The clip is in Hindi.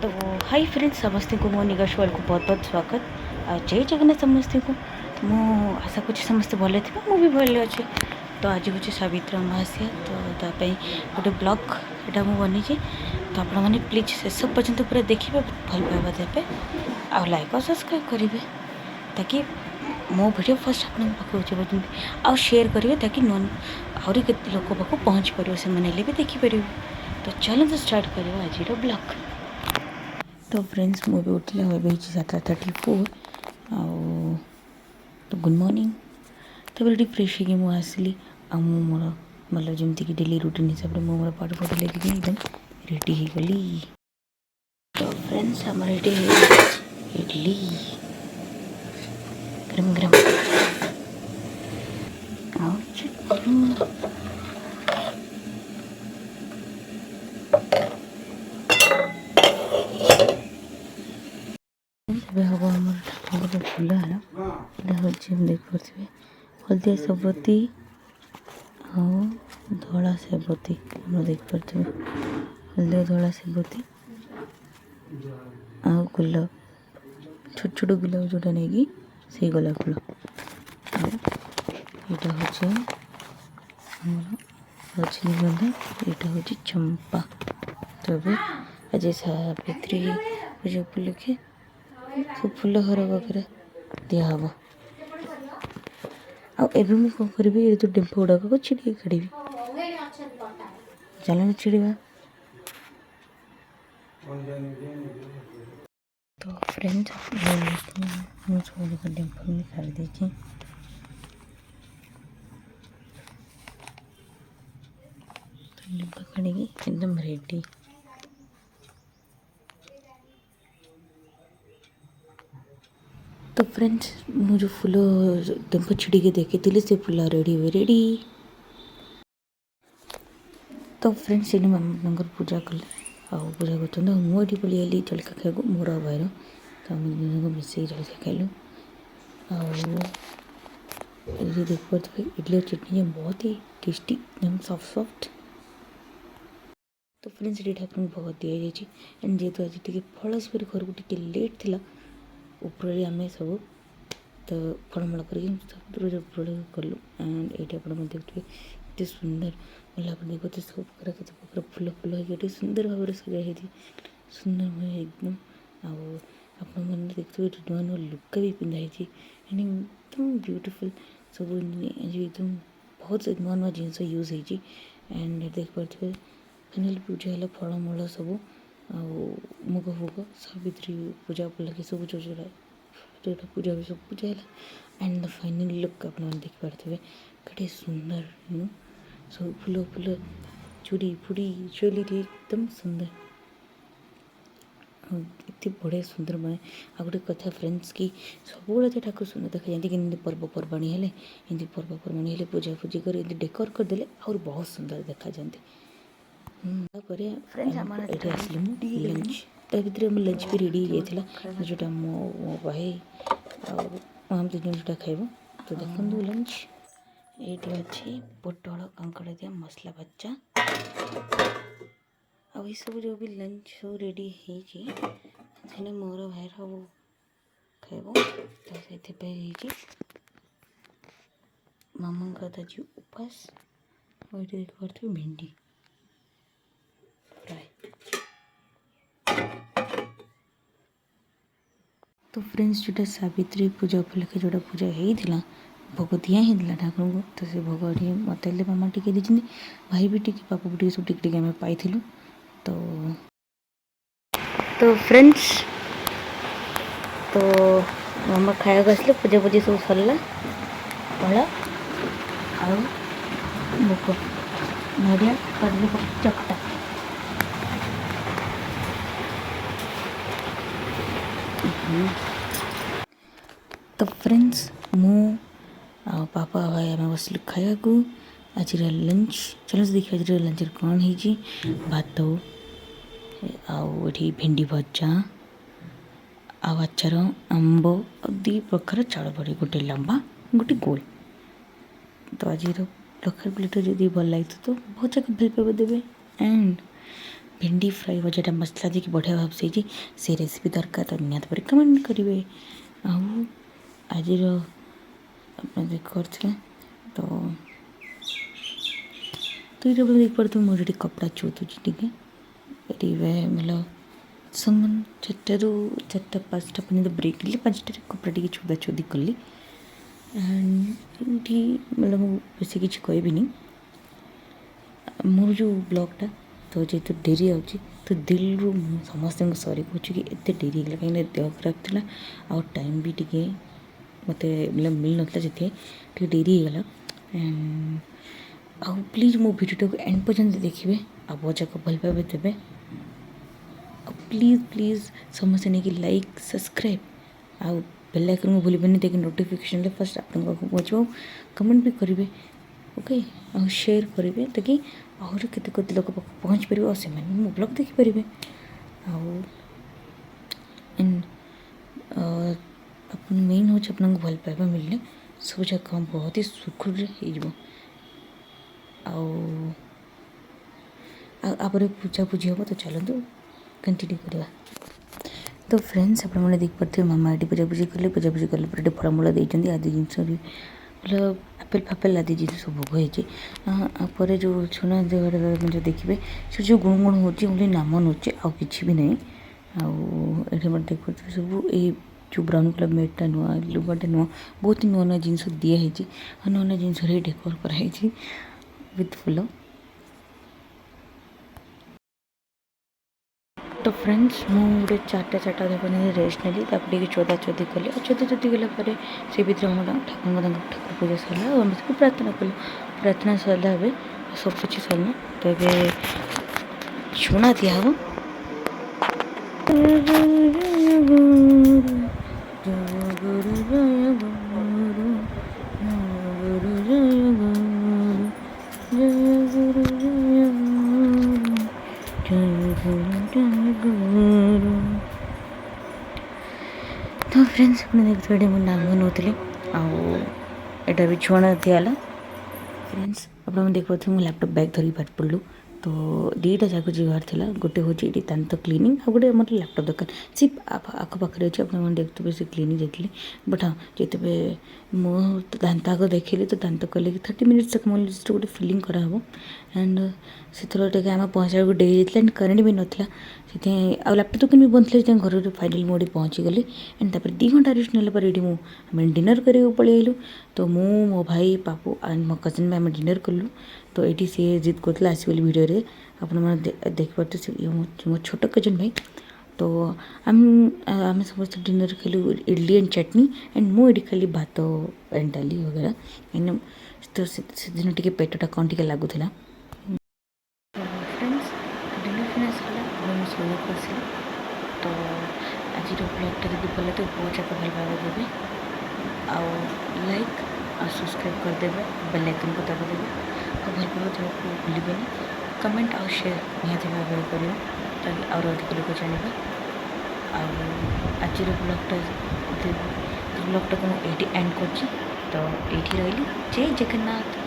तो हाय फ्रेंड्स समस्ते को मो निगाशवाल को बहुत बहुत स्वागत जय जगन्नाथ समस्ते को मु आशा कर समस्ते भले थे मुझे भले अच्छे। तो आज हूँ सावित्री अमावास्या तो गोटे ब्लॉग यहाँ मुझे बनी तो आपण मैंने प्लीज शेष पर्यटन पूरा देखिए भल पाइबा देवे आ लाइक और सब्सक्राइब करेंगे ताकि मो वीडियो फर्स्ट आप पाखु आ शेयर करेंगे ताकि आहरी के लोक पाक पहुँच पार से मैंने भी देखिपर। तो चलो स्टार्ट करिए आज ब्लॉग। तो फ्रेंड्स मुझे उठिला हो 7:34 तो गुड मॉर्निंग। तो ये फ्रेश हो आसली मोर मतलब जमती कि डेली रूटीन हिसाब से मोर पाठ फाट लेकिन एकदम रेडी हो गली। तो फ्रेंड्स हमारे इडली गरम गरम और चटनी। हम ठाकुर फूल है हम देख पारे हल्दिया सेबती धला सेबती हम देख पारे हल्दिया धला सेबती आ गोलाप छोट छोट गोलाप जोटा नहीं कि से गोलाप फूल यहाँ हूँ रजनीगंधा यहाँ हूँ चंपा। तब आज सावित्री पूजा उपलक्षे सब फूल हर वगैरह दिहब आबे कौन करी जो डेम्फ गुड़ाक को छिड़ी काढ़ी चल छिड़ा। तो फ्रेंड्स सब डेम्फ काढ़ी देती डेम्फ काढ़ी एकदम रेडी। तो फ्रेंड्स मुझे जो फूल डेम्फ छिड़ी के देखी थी से फूल रेडी हुए रेडी। तो फ्रेंड्स ये मामा पूजा कले पूजा कर मुझे पलि गली जलखा खाइबू मोर भाईर तो आम को मिसे जलखा खाइलु ये देख पारे इडली और चटनी बहुत ही टेस्टी एकदम सॉफ्ट सॉफ्ट। तो फ्रेंड्स ये ठाकुर भोग दि जाइए एंड जेहेतु आज टे फल घर को टे लेट थी उपरली आम सब तो फलमूल कर कलु एंड ये देखते एत सुंदर मतलब आप देखते सब प्रकार के प्रकार फूल फूल होती सुंदर भाव सजाई सुंदर भाव एकदम आपने देखते नुआ नुआ लुगा भी पिंधाई एंड एकदम ब्यूटीफुल सब एकदम बहुत नुआ नुआ जिनस यूज होती एंड देख पारे फाइनाली पूजा है फलमूल सब मुग फुग सावित्री पूजा उपलक्षे सब जोटा पूजा भी सब पूजा है एंड द फाइनल लुक आप देख पारे कटे सुंदर सब फूल फूल चूड़ी फुड़ी चोली एकदम सुंदर इतनी बढ़िया सुंदर बने आ गोटे कथा फ्रेंड्स कि सब गुड़ा ठाकुर सुंदर देखा जाती कि पर्वपर्वाणी हेले एमती पर्वपर्वाणी हेले पूजा पूजी कर डेकोर करदे और बहुत सुंदर देखा जाती। फ्रेंड्स आसली लंच तो भितर लंच भी रेडी हो जाता जोटा मो भाई आम तीन जोटा खाइब। तो देखो लंच ये अच्छी पोटल कांकड़ दिया मसला भजा आ सब जो भी लंच सब रेडी हो मोर भाई सब खाइब तो से मामा का आज उपास और ये देख पारे भिंडी फ्राए। तो फ्रेंड्स जोटा सावित्री पूजा उपलक्षे जोटा पूजा होता भोग दिया ही ठाकुर को तो से भोग मत मामा टी दी भाई भी टी पापा भी सब टी आम पाई। तो फ्रेंड्स तो मामा खाया आसले पूजा पूजी सब सरला फल आ मुग नड़िया कदली चकटा। तो फ्रेंड्स मु पापा भाई आम बसलु खाया आज लंच चलो देखिए आज लंच कौन है भात आठी भेंडी भजा आचार आंब दी प्रकार चाउल बड़ी गोटे लंबा गोटे गोल। तो आज लखर प्लेट जब भल लगे तो बहुत जगह भल पाइबे देवे एंड भेंडी फ्राई भजाटा मसला देकी बढ़िया भाव से से रेसिपी दरकार तो निहत पर कमेंट करेंगे। आज देखते तो ये देख पारे मुझे कपड़ा चुथुची टे मतलब समन 4 ରୁ 4 5टा पर्यंत ब्रेक ले 5टार कपड़ा टी चुदा चुदी कली एंड ये मतलब बेस किसी कहबी मोर जो ब्लॉगटा तो जेहतु डेरी आउची तो दिल रू समस्त सॉरी कहूँ कि एत डेरी होगा कहीं देह खराब थी आ टाइम भी टी मत मतलब मिल नाला से डेरी होगा एंड आ प्लीज मो भिडियो को एंड पर्यंत देखिए आ बजाक भल भाव देवे प्लीज प्लीज समस्त नहीं कि लाइक सब्सक्राइब आ बेल आइकन को भूलें ताकि नोटिफिकेशन फर्स्ट आप पहुँच कमेंट भी करेंगे ओके आ शेयर करेंगे ताकि आहरी केत लोक पहुँच पार से मो ब्लॉग देखिपारे मेन हूँ आपको भल पाइबा मिलने सब जगह हम बहुत ही सुखुर आपर पूजा पूजी हम तो चलते कंटिन्यू करवा। तो फ्रेंड्स आपने देख पारे मामा ये पूजापूजी कले पूजापूजी कले फलमूल देती आदि जिनस भी मतलब आपेल फापेल आदि जिन सब भोग होपर जो छुना जो देखिए से जो गुण गुण हो नाम नौचे आ कि भी ना आठ मैं देख पारे सब ये जो ब्राउन कलर मेटा नुआ लुगाटा नुआ बहुत ही नुआ नुआ जिन दिखाई नुआ नुआ जिन डेकोर कराई विथ फुल। तो फ्रेंड्स मुझे 4टा रेस्ट नेली टे चौदा चौदी कली चौदा चौदी गलापर से भितर ठाकुर ठाकुर पूजा सरला और सब प्रार्थना कलु प्रार्थना सरला सब किसी सरना तो ये छुना दिहब तो फ्रेंड्स अपने देखते मुझे नाम नौली आटा भी छुआ दिहला फ्रेंड्स आप देख पारे मुझे लैपटॉप बैग धरिक बाहर पड़लु तो दुईटा जगह जीवार था गोटे हूँ ये दांत क्लीनिंग आ गए मतलब लैपटॉप दुकान सी आखपाखे अच्छे आप देखते से क्लीनिंग जाती बट हाँ जिते मो दांत आग देखिली तो दांत कले 30 मिनिट्स तक मोर गोटे फिलिंग कराब एंड से आम पहुँचा डेरी जाता एंड करेन्ट भी नाला से लैपटॉप दुकान भी बंद थे घर फाइनाली मुझे पहुँची गली एंड तापर 2 घंटा रेस्ट नाला मुझे डिनर करके पलि आलु तो मो भाई पापू एंड मो कजिन में आम डिनर कलु तो ये सी जिद करते आसबे भिडियो आपने देख पारे मो छोट कजिन भाई तो आम समस्त डिनर खेलु इडली एंड चटनी एंड मुझे खाली भात एंड डाली वगैरह एंड तो से दिन टे पेटा कौन टे लगुला फ्रेंड्स डिनर फिनिश शोक आसली तो आज ब्लॉगटा जब भले तो बहुत जगह भल भाव देवे लाइक और सब्सक्राइब करदेवे बेल आइकन को दबादेवे और भल भाव देवाक भूलें कमेंट और शेयर निहत भाव कर ताकि और अधिक लोग जाने आज ब्लॉगटा को मुझे एंड कर तो ये रही जय जगन्नाथ।